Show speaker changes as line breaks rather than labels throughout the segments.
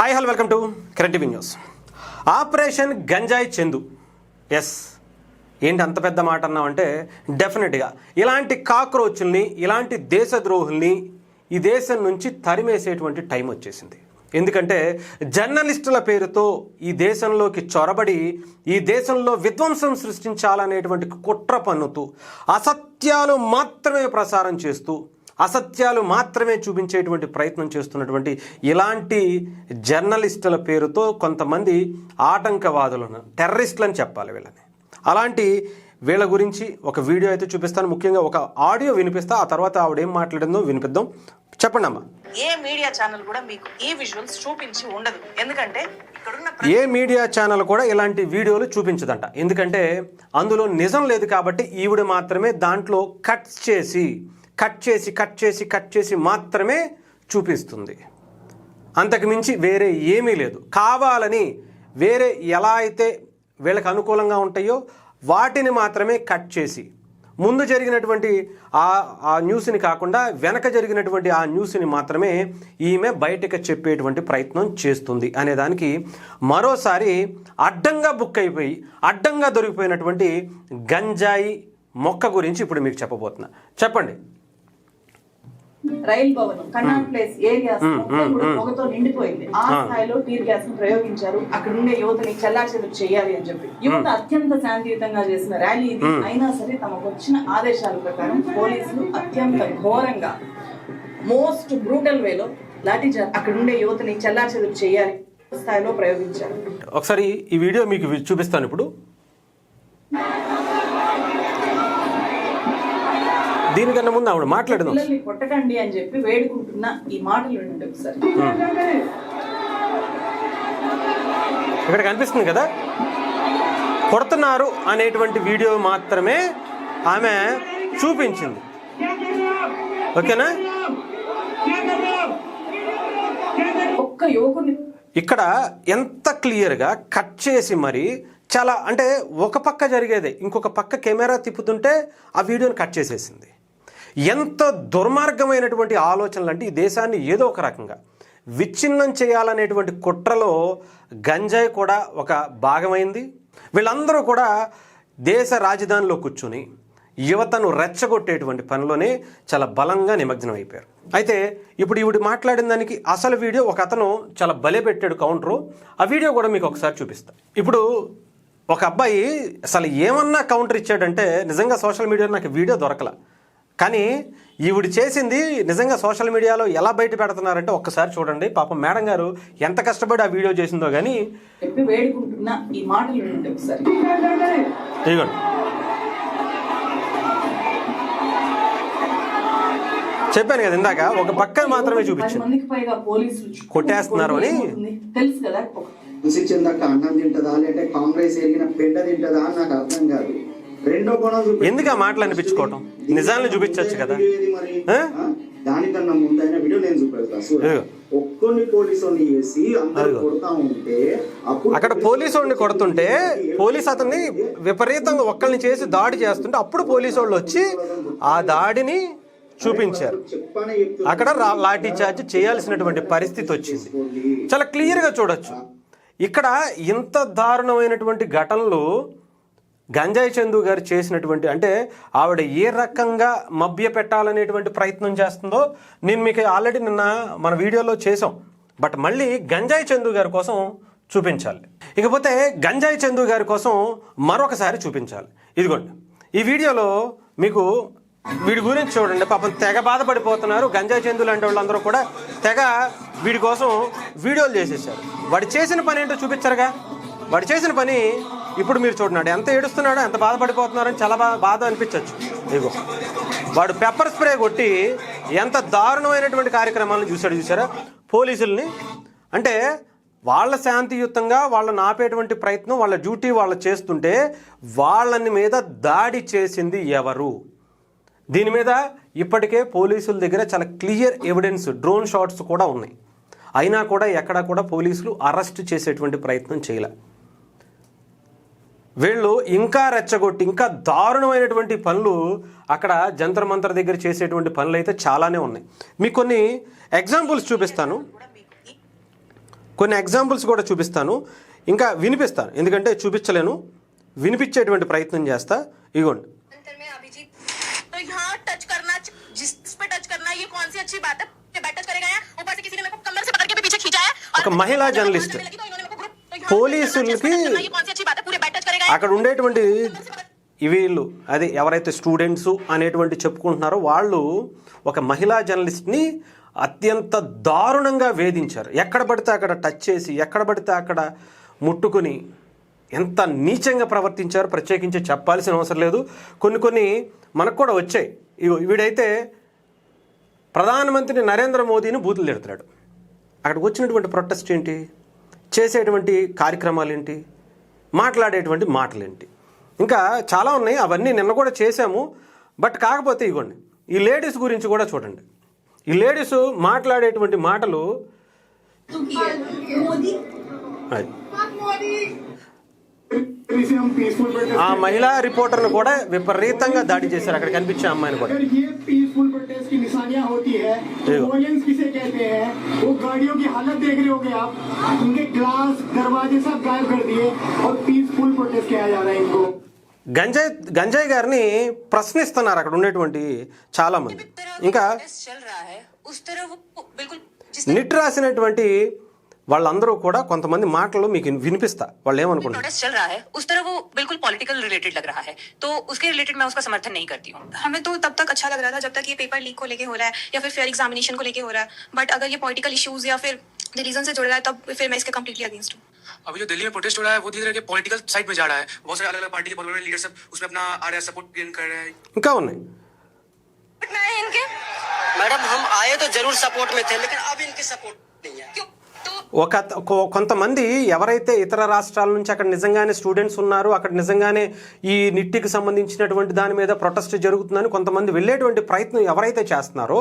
Hi hello welcome to current TV news. Operation గంజాయి Chandu. Yes, ఏంటి అంత పెద్ద మాట అన్నామంటే డెఫినెట్గా ఇలాంటి కాక్రోచుల్ని, ఇలాంటి దేశద్రోహుల్ని ఈ దేశం నుంచి తరిమేసేటువంటి టైం వచ్చేసింది. ఎందుకంటే జర్నలిస్టుల పేరుతో ఈ దేశంలోకి చొరబడి ఈ దేశంలో విధ్వంసం సృష్టించాలనేటువంటి కుట్ర పన్నుతూ అసత్యాలు మాత్రమే ప్రసారం చేస్తూ అసత్యాలు మాత్రమే చూపించేటువంటి ప్రయత్నం చేస్తున్నటువంటి ఇలాంటి జర్నలిస్టుల పేరుతో కొంతమంది ఆటంకవాదులను, టెర్రరిస్టులని చెప్పాలి వీళ్ళని. అలాంటి వీళ్ళ గురించి ఒక వీడియో అయితే చూపిస్తాను. ముఖ్యంగా ఒక ఆడియో వినిపిస్తా, ఆ తర్వాత ఆవిడేం మాట్లాడిందో వినిపిద్దాం. చెప్పండి అమ్మా.
ఏ మీడియా ఛానల్ కూడా మీకు ఈ విజువల్స్ చూపించి ఉండదు. ఎందుకంటే
ఏ మీడియా ఛానల్ కూడా ఇలాంటి వీడియోలు చూపించదంట. ఎందుకంటే అందులో నిజం లేదు కాబట్టి ఈవిడ మాత్రమే దాంట్లో కట్ చేసి మాత్రమే చూపిస్తుంది. అంతకు మించి వేరే ఏమీ లేదు. కావాలని వేరే ఎలా అయితే వీళ్ళకి అనుకూలంగా ఉంటాయో వాటిని మాత్రమే కట్ చేసి ముందు జరిగినటువంటి ఆ న్యూస్ని కాకుండా వెనక జరిగినటువంటి ఆ న్యూస్ని మాత్రమే ఈమె బయటకు చెప్పేటువంటి ప్రయత్నం చేస్తుంది అనేదానికి మరోసారి అడ్డంగా బుక్ అయిపోయి అడ్డంగా దొరికిపోయినటువంటి గంజాయి మొక్క గురించి ఇప్పుడు మీకు చెప్పబోతున్నా. చెప్పండి.
రైల్ భవనం, కన్నాన్ ప్లేస్ ఏరియాస్ పొగతో నిండిపోయింది. ఆ స్థాయిలో టీర్ గ్యాస్ ను ప్రయోగించారు. అక్కడ ఉండే యువతని చెల్లాచెదురు చేయాలి అని చెప్పి యువత అత్యంత శాంతియుతంగా చేసిన ర్యాలీ ఇది. అయినా సరే తమకు వచ్చిన ఆదేశాల ప్రకారం పోలీసులు అత్యంత ఘోరంగా, మోస్ట్ బ్రూటల్ వేలో లాఠీచార్జ్ అక్కడ ఉండే యువతని చెల్లాచెదురు చేయాలి స్థాయిలో ప్రయోగించారు.
ఒకసారి ఈ వీడియో మీకు చూపిస్తాను. ఇప్పుడు దీనికన్నా ముందు ఆవిడ మాట్లాడదాం.
పిల్లల్ని కొట్టకండి అని చెప్పి వేడుకుంటున్న ఈ మాటలు వినండి ఒకసారి.
ఇక్కడ కనిపిస్తుంది కదా, కొడుతున్నారు అనేటువంటి వీడియో మాత్రమే ఆమె చూపించింది. ఓకేనా?
ఒక్క యువకుని
ఇక్కడ ఎంత క్లియర్గా కట్ చేసి మరి చాలా, అంటే ఒక పక్క జరిగేదే ఇంకొక పక్క కెమెరా తిప్పుతుంటే ఆ వీడియోని కట్ చేసేసింది. ఎంత దుర్మార్గమైనటువంటి ఆలోచనలు అంటే ఈ దేశాన్ని ఏదో ఒక రకంగా విచ్ఛిన్నం చేయాలనేటువంటి కుట్రలో గంజాయి కూడా ఒక భాగమైంది. వీళ్ళందరూ కూడా దేశ రాజధానిలో కూర్చుని యువతను రెచ్చగొట్టేటువంటి పనిలోనే చాలా బలంగా నిమగ్నం అయిపోయారు. అయితే ఇప్పుడు ఈవిడ మాట్లాడిన దానికి అసలు వీడియో ఒక అతను చాలా బలే పెట్టాడు కౌంటరు. ఆ వీడియో కూడా మీకు ఒకసారి చూపిస్తాను. ఇప్పుడు ఒక అబ్బాయి అసలు ఏమన్నా కౌంటర్ ఇచ్చాడంటే నిజంగా సోషల్ మీడియాలో నాకు వీడియో దొరకల, కానీ ఈవిడ చేసింది నిజంగా సోషల్ మీడియాలో ఎలా బయట పెడుతున్నారంటే ఒక్కసారి చూడండి. పాపం మేడం గారు ఎంత కష్టపడి ఆ వీడియో చేసిందో కానీ.
వేడుకుంటున్న ఈ మాటలు వినండి ఒకసారి.
ఇదిగోండి, చెప్పాను కదా ఇందాక, ఒక పక్క మాత్రమే చూపించింది. కొట్టేస్తున్నారు అని
తెలుసు కదా.
అన్నం తింటదా లేదంటే కాంగ్రెస్ ఎరిగిన పెంట తింటదా అని నాకు అర్థం కాదు. రెండో
ఎందుకు ఆ మాటలు అనిపించుకోవటం, నిజాన్ని చూపించవచ్చు కదా.
దానికన్నా ముందైన వీడియో నేను చూపెడతా. ఒక్కొన్ని పోలీసుని వేసి అందరూ కొడతా ఉంటే
అక్కడ పోలీసు వాడిని కొడుతుంటే పోలీసు అతన్ని విపరీతంగా ఒక్కరిని చేసి దాడి చేస్తుంటే అప్పుడు పోలీసు వాళ్ళు వచ్చి ఆ దాడిని చూపించారు. అక్కడ లాఠీ చార్జ్ చేయాల్సినటువంటి పరిస్థితి వచ్చింది. చాలా క్లియర్గా చూడొచ్చు. ఇక్కడ ఇంత దారుణమైనటువంటి ఘటనలు గంజాయి చందు గారు చేసినటువంటి, అంటే ఆవిడ ఏ రకంగా మభ్య పెట్టాలనేటువంటి ప్రయత్నం చేస్తుందో నేను మీకు ఆల్రెడీ నిన్న మన వీడియోలో చేసాం. బట్ మళ్ళీ గంజాయి చందు గారి కోసం చూపించాలి. ఇకపోతే గంజాయి చందు గారి కోసం మరొకసారి చూపించాలి. ఇదిగోండి, ఈ వీడియోలో మీకు వీడి గురించి చూడండి. పాపం తెగ బాధపడిపోతున్నారు. గంజాయి చందులు అంటే వాళ్ళందరూ కూడా తెగ వీడి కోసం వీడియోలు చేసేసారు. వాడు చేసిన పని ఏంటో చూపించారుగా. వాడు చేసిన పని ఇప్పుడు మీరు చూడండి, ఎంత ఏడుస్తున్నాడో, ఎంత బాధపడిపోతున్నారని చాలా బాధ అనిపించవచ్చు. ఇదిగో వాడు పెప్పర్ స్ప్రే కొట్టి ఎంత దారుణమైనటువంటి కార్యక్రమాలను చూసారా పోలీసుల్ని. అంటే వాళ్ళ శాంతియుతంగా వాళ్ళని ఆపేటువంటి ప్రయత్నం, వాళ్ళ డ్యూటీ వాళ్ళు చేస్తుంటే వాళ్ళని మీద దాడి చేసింది ఎవరు? దీని మీద ఇప్పటికే పోలీసుల దగ్గర చాలా క్లియర్ ఎవిడెన్స్, డ్రోన్ షాట్స్ కూడా ఉన్నాయి. అయినా కూడా ఎక్కడా కూడా పోలీసులు అరెస్ట్ చేసేటువంటి ప్రయత్నం చేయలే. వీళ్ళు ఇంకా రెచ్చగొట్టి ఇంకా దారుణమైనటువంటి పనులు అక్కడ జంతర్ మంతర్ దగ్గర చేసేటువంటి పనులు అయితే చాలానే ఉన్నాయి. మీకు కొన్ని ఎగ్జాంపుల్స్ చూపిస్తాను. కొన్ని ఎగ్జాంపుల్స్ కూడా చూపిస్తాను, ఇంకా వినిపిస్తాను, ఎందుకంటే చూపించలేను, వినిపించేటువంటి ప్రయత్నం చేస్తా. ఇగోండి.
तो यहाँ टच करना, जिस पे टच करना, ये कौन सी अच्छी बात है? बैट टच करेगा या ऊपर से किसी ने मेरे को कमर से पकड़ के पीछे खींचा है
ఒక మహిళా జర్నలిస్ట్ పోలీసులకి అక్కడ ఉండేటువంటి వీళ్ళు అదే ఎవరైతే స్టూడెంట్స్ అనేటువంటి చెప్పుకుంటున్నారో వాళ్ళు ఒక మహిళా జర్నలిస్ట్ని అత్యంత దారుణంగా వేధించారు. ఎక్కడ పడితే అక్కడ టచ్ చేసి, ఎక్కడ పడితే అక్కడ ముట్టుకుని ఎంత నీచంగా ప్రవర్తించారో ప్రత్యేకించి చెప్పాల్సిన అవసరం లేదు. కొన్ని మనకు కూడా వచ్చాయి. వీడైతే ప్రధానమంత్రి నరేంద్ర మోదీని బూతులు తిడుతున్నాడు. అక్కడికి వచ్చినటువంటి ప్రొటెస్ట్ ఏంటి, చేసేటువంటి కార్యక్రమాలు ఏంటి, మాట్లాడేటువంటి మాటలేంటి, ఇంకా చాలా ఉన్నాయి. అవన్నీ నిన్న కూడా చేశాము. బట్ కాకపోతే ఇగోండి, ఈ లేడీస్ గురించి కూడా చూడండి. ఈ లేడీస్ మాట్లాడేటువంటి మాటలు అది. ఆ మహిళా రిపోర్టర్ను కూడా విపరీతంగా దాడి చేశారు. అక్కడ కనిపించే అమ్మాయిని కూడా.
पीसफुल प्रोटेस्ट की निशानियां होती है तो वॉयलेंस किसे कहते हैं? वो गाड़ियों की हालत देख रहे होंगे आप, उनके ग्लास दरवाजे सब गायब कर दिए और पीसफुल प्रोटेस्ट किया जा रहा है इनको.
గంజాయి గారిని ప్రశ్నిస్తున్నారు అక్కడ ఉండేటువంటి చాలా మంది. ఇంకా నిట్ రాసినటువంటి వాళ్ళందరూ కూడా కొంతమంది మాటలు మీకు వినిపిస్తా. వాళ్ళు ఏమనుకుంటారు?
प्रोटेस्ट चल रहा है उस तरह वो बिल्कुल पॉलिटिकल रिलेटेड लग रहा है, तो उसके रिलेटेड मैं उसका समर्थन नहीं करती हूँ. हमें तो तब तक अच्छा लग रहा था जब तक ये पेपर लीक को लेके हो रहा है या फिर फेयर एग्जामिनेशन को लेके हो रहा है, बट अगर ये पॉलिटिकल इश्यूज या फिर रीजन से जुड़ रहा है तब फिर मैं इसके कम्प्लीटली अगेंस्ट हूँ.
अभी जो दिल्ली में प्रोटेस्ट हो रहा है वो धीरे धीरे पॉलिटिकल साइड में जा रहा है. बहुत सारे अलग अलग पार्टी के बड़े बड़े लीडर सब उसमें अपना आ रहा है, सपोर्ट गेन कर रहे हैं.
ఇంకా ఉన్నాయి.
इनके
मैडम हम आए तो जरूर सपोर्ट में थे, लेकिन अब इनकी सपोर्ट नहीं है.
क्यों? तो
కొంతమంది ఎవరైతే ఇతర రాష్ట్రాల నుంచి అక్కడ నిజంగానే స్టూడెంట్స్ ఉన్నారు, అక్కడ నిజంగానే ఈ నిట్టికి సంబంధించినటువంటి దాని మీద ప్రొటెస్ట్ జరుగుతుందని కొంతమంది వెళ్ళేటువంటి ప్రయత్నం ఎవరైతే చేస్తున్నారో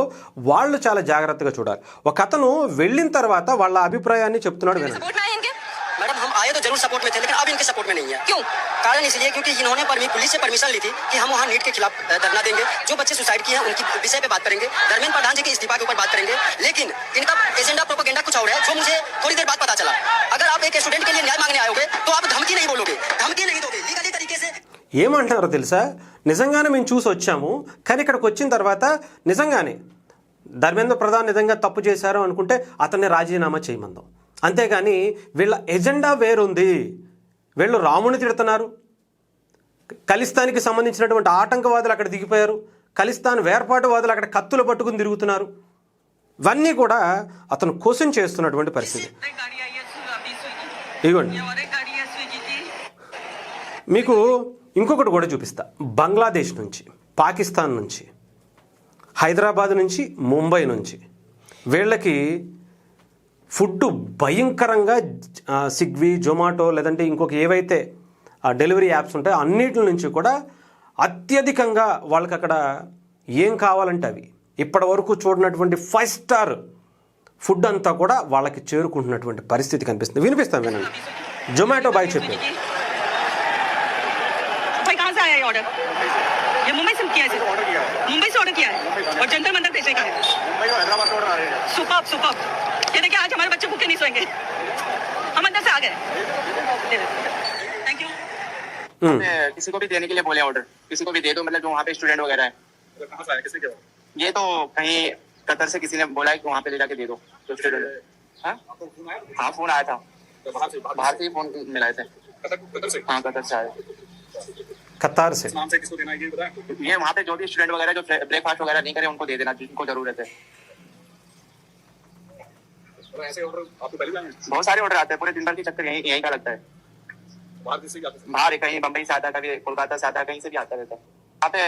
వాళ్ళు చాలా జాగ్రత్తగా చూడాలి. ఒక అతను వెళ్ళిన తర్వాత వాళ్ళ అభిప్రాయాన్ని చెప్తున్నాడు వినండి.
मैडम हम आए तो जरूर सपोर्ट में थे, लेकिन अब इनके सपोर्ट में नहीं है. क्यों? कारण इसलिए क्योंकि इन्होंने पुलिस से परमिशन ली थी कि हम वहाँ नीट के खिलाफ धरना देंगे, जो बच्चे सुसाइड किए हैं उनकी विषय पे बात करेंगे, धर्मेंद्र प्रधान जी के इस्तीफा के ऊपर बात करेंगे. लेकिन इनका एजेंडा प्रोपेगेंडा कुछ और है, जो मुझे थोड़ी देर बाद पता चला. अगर आप एक स्टूडेंट के लिए न्याय मांगने आयोगे तो आप धमकी नहीं बोलोगे, धमकी नहीं दोगे, लीगली तरीके से.
ఏమంటున్నారో తెలుసా? నిజంగానే మేము చూసి వచ్చాము, కానీ ఇక్కడికి వచ్చిన తర్వాత నిజంగానే ధర్మేంద్ర ప్రధాన్ నిజంగా తప్పు చేశారు అనుకుంటే అతన్ని రాజీనామా చేయమందాం. అంతేగాని వీళ్ళ ఎజెండా వేరుంది. వీళ్ళు రాముని తిడుతున్నారు, ఖలిస్తాన్కి సంబంధించినటువంటి ఆటంకవాదులు అక్కడ దిగిపోయారు, ఖలిస్తాన్ వేర్పాటువాదులు అక్కడ కత్తులు పట్టుకుని తిరుగుతున్నారు. ఇవన్నీ కూడా అతను క్వశ్చన్ చేస్తున్నటువంటి పరిస్థితి. ఇదిగోండి, మీకు ఇంకొకటి కూడా చూపిస్తా. బంగ్లాదేశ్ నుంచి, పాకిస్తాన్ నుంచి, హైదరాబాద్ నుంచి, ముంబై నుంచి వీళ్ళకి ఫుడ్ భయంకరంగా స్విగ్గీ, జొమాటో లేదంటే ఇంకొక ఏవైతే డెలివరీ యాప్స్ ఉంటాయో అన్నిటి నుంచి కూడా అత్యధికంగా వాళ్ళకి అక్కడ ఏం కావాలంటే అవి ఇప్పటి వరకు చూడనటువంటి 5 స్టార్ ఫుడ్ అంతా కూడా వాళ్ళకి చేరుకుంటున్నటువంటి పరిస్థితి కనిపిస్తుంది. వినిపిస్తాం వినండి. జొమాటో బాయ్ చెప్పారు.
मुंबई से किया है, मुंबई से ऑर्डर किया है और जंतर मंतर भेजने का है. सुपर ये देखिए आज हमारे बच्चे भूखे नहीं सोएंगे, हम अंदर से आ गए. Thank you.
किसी को भी देने के लिए बोले ऑर्डर, किसी को भी दे दो, मतलब जो वहाँ पे स्टूडेंट वगैरह है. कहाँ से आया, किसने किया? ये तो कहीं कतर से किसी ने बोला है कि वहाँ पे ले जाके दे दो जो स्टूडेंट. हाँ फोन आया था, बाहर से ही फोन मिलाए थे. हाँ कतर से आए.
कतार से.
नाम से किसको देना है ये बताएं. ये वहाँ पे जो भी स्टूडेंट वगैरह जो ब्रेकफास्ट वगैरह नहीं करे उनको दे देना जिनको जरूरत है. ऐसे ऑर्डर आपको पहले जाने बहुत सारे ऑर्डर आते हैं, पूरे दिन भर के चक्कर यहीं का लगता है. बाहर कहीं बम्बई से आता है, कभी कोलकाता से आता है, कहीं से भी आता रहता है. यहाँ पे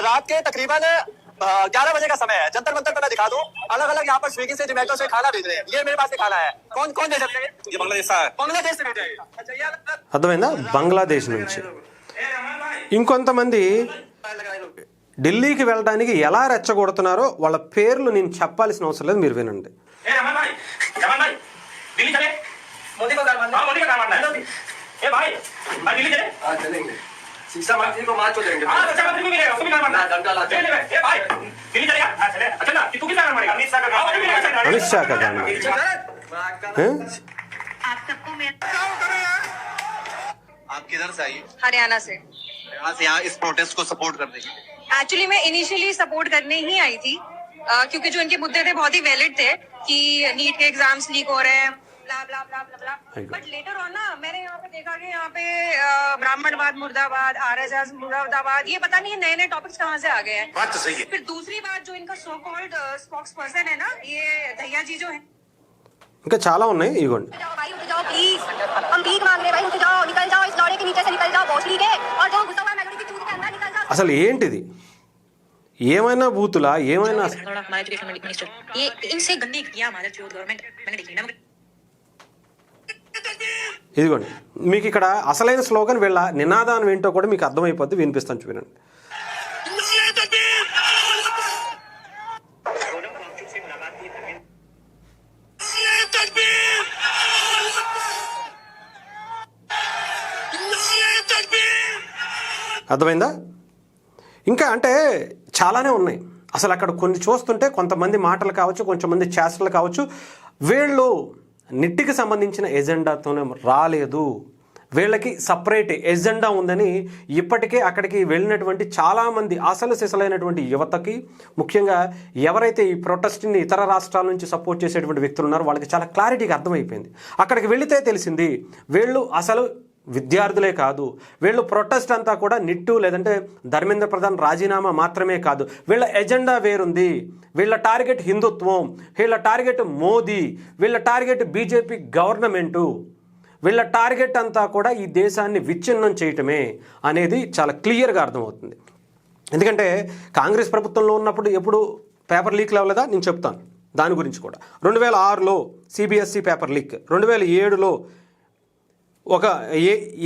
रात के तकरीबन 11 बजे का समय है. जंतर मंतर पर मैं दिखा दूं, अलग अलग यहाँ पर स्विगी से, जोमेटो से खाना भेज रहे हैं. ये मेरे पास से खाना है. कौन दे सकते हैं? ये बांग्लादेश से भेजा है.
అర్థమైందా? బంగ్లాదేశ్ నుంచి. ఇంకొంతమంది ఢిల్లీకి వెళ్ళడానికి ఎలా రెచ్చగొడుతున్నారో వాళ్ళ పేర్లు నేను చెప్పాల్సిన అవసరం లేదు, మీరు వినండి. అమిత్ షా కదా
आप किधर से आई?
हरियाणा से।
यहाँ से यहाँ इस प्रोटेस्ट को सपोर्ट करने के लिए?
एक्चुअली मैं इनिशियली सपोर्ट करने ही आई थी, क्योंकि जो इनके मुद्दे थे बहुत ही वैलिड थे कि नीट के एग्जाम्स लीक हो रहे हैं, ब्ला ब्ला ब्ला ब्ला ब्ला। बट लेटर ऑन ना मैंने यहाँ पे देखा कि यहाँ पे ब्राह्मणवाद मुर्दाबाद, आरएसएस मुर्दाबाद, ये पता नहीं नए नए टॉपिक्स कहाँ से आ गए हैं।
बात तो सही है।
फिर दूसरी बात, जो इनका सो कॉल्ड स्पोक्स पर्सन है ना, ये दहिया जी जो है,
ఇంకా చాలా ఉన్నాయి ఇగోండి.
भाई उठ जाओ प्लीज, हम भीख मांग रहे भाई, उठ जाओ, निकल जाओ, इस लौड़े के नीचे से निकल जाओ, भोसड़ी के, और जो घुसा हुआ है मेलोडी की चूत के अंदर निकल जाओ।
అసలు ఏంటిది? ఏమైనా బూతులా? ఏమైనా
थोड़ा हमारा एजुकेशन मिनिस्टर, ये इनसे गंदी किया हमारा जो गवर्नमेंट मैंने देखी ना।
ఇదిగోండి, మీకు ఇక్కడ అసలైన స్లోగన్ వీళ్ళ నినాదం ఏంటో కూడా మీకు అర్థమైపోద్ది. వినిపిస్తాను వినండి. అర్థమైందా? ఇంకా అంటే చాలానే ఉన్నాయి. అసలు అక్కడ కొన్ని చూస్తుంటే కొంతమంది మాటలు కావచ్చు, కొంతమంది చేష్టలు కావచ్చు, వీళ్ళు నిట్టికి సంబంధించిన ఎజెండాతోనే రాలేదు, వీళ్ళకి సపరేట్ ఎజెండా ఉందని ఇప్పటికే అక్కడికి వెళ్ళినటువంటి చాలామంది అసలు సిసలైనటువంటి యువతకి, ముఖ్యంగా ఎవరైతే ఈ ప్రొటెస్ట్ని ఇతర రాష్ట్రాల నుంచి సపోర్ట్ చేసేటువంటి వ్యక్తులు ఉన్నారో వాళ్ళకి చాలా క్లారిటీగా అర్థమైపోయింది. అక్కడికి వెళితే తెలిసింది వీళ్ళు అసలు విద్యార్థులే కాదు, వీళ్ళు ప్రొటెస్ట్ అంతా కూడా నిట్టు లేదంటే ధర్మేంద్ర ప్రధాన్ రాజీనామా మాత్రమే కాదు, వీళ్ళ ఎజెండా వేరుంది. వీళ్ళ టార్గెట్ హిందుత్వం, వీళ్ళ టార్గెట్ మోదీ, వీళ్ళ టార్గెట్ బీజేపీ గవర్నమెంటు, వీళ్ళ టార్గెట్ అంతా కూడా ఈ దేశాన్ని విచ్ఛిన్నం చేయటమే అనేది చాలా క్లియర్గా అర్థమవుతుంది. ఎందుకంటే కాంగ్రెస్ ప్రభుత్వంలో ఉన్నప్పుడు ఎప్పుడు పేపర్ లీక్లు అవ్వలేదా? నేను చెప్తాను దాని గురించి కూడా. 2006లో సిబిఎస్ఈ పేపర్ లీక్, 2007లో ఒక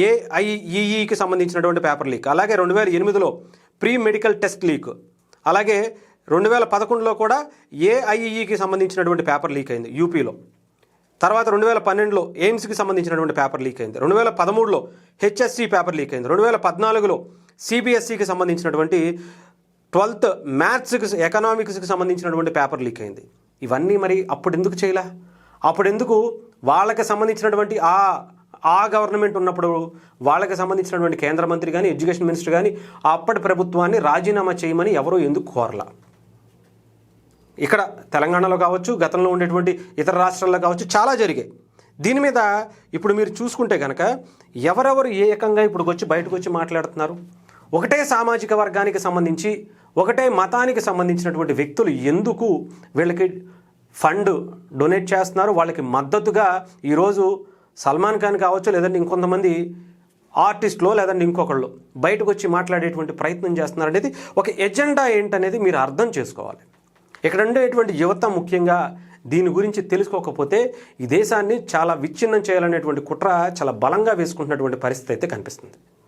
ఏఐఈఈకి సంబంధించినటువంటి పేపర్ లీక్, అలాగే 2008లో ప్రీ మెడికల్ టెస్ట్ లీక్, అలాగే 2011లో కూడా ఏఐఈఈకి సంబంధించినటువంటి పేపర్ లీక్ అయింది యూపీలో. తర్వాత 2012లో ఎయిమ్స్కి సంబంధించినటువంటి పేపర్ లీక్ అయింది. 2013లో హెచ్ఎస్సి పేపర్ లీక్ అయింది. 2014లో సిబిఎస్ఈకి సంబంధించినటువంటి 12th మ్యాథ్స్కి ఎకనామిక్స్కి సంబంధించినటువంటి పేపర్ లీక్ అయింది. ఇవన్నీ మరి అప్పుడు ఎందుకు చేయలే? అప్పుడు ఎందుకు వాళ్ళకి సంబంధించినటువంటి ఆ గవర్నమెంట్ ఉన్నప్పుడు వాళ్ళకి సంబంధించినటువంటి కేంద్ర మంత్రి కానీ, ఎడ్యుకేషన్ మినిస్టర్ కానీ అప్పటి ప్రభుత్వాన్ని రాజీనామా చేయమని ఎవరో ఎందుకు కోరలా? ఇక్కడ తెలంగాణలో కావచ్చు, గతంలో ఉండేటువంటి ఇతర రాష్ట్రాల్లో కావచ్చు, చాలా జరిగాయి. దీని మీద ఇప్పుడు మీరు చూసుకుంటే కనుక ఎవరెవరు ఏకంగా ఇప్పుడు బయటకు వచ్చి మాట్లాడుతున్నారు? ఒకటే సామాజిక వర్గానికి సంబంధించి, ఒకటే మతానికి సంబంధించినటువంటి వ్యక్తులు ఎందుకు వీళ్ళకి ఫండ్ డొనేట్ చేస్తున్నారు? వాళ్ళకి మద్దతుగా ఈరోజు సల్మాన్ ఖాన్ కావచ్చు, లేదంటే ఇంకొంతమంది ఆర్టిస్టులు, లేదంటే ఇంకొకళ్ళు బయటకు వచ్చి మాట్లాడేటువంటి ప్రయత్నం చేస్తున్నారు అనేది ఒక ఎజెండా ఏంటనేది మీరు అర్థం చేసుకోవాలి. ఇక్కడ ఉండేటువంటి యువత ముఖ్యంగా దీని గురించి తెలుసుకోకపోతే ఈ దేశాన్ని చాలా విచ్ఛిన్నం చేయాలనేటువంటి కుట్ర చాలా బలంగా వేసుకుంటున్నటువంటి పరిస్థితి అయితే కనిపిస్తుంది.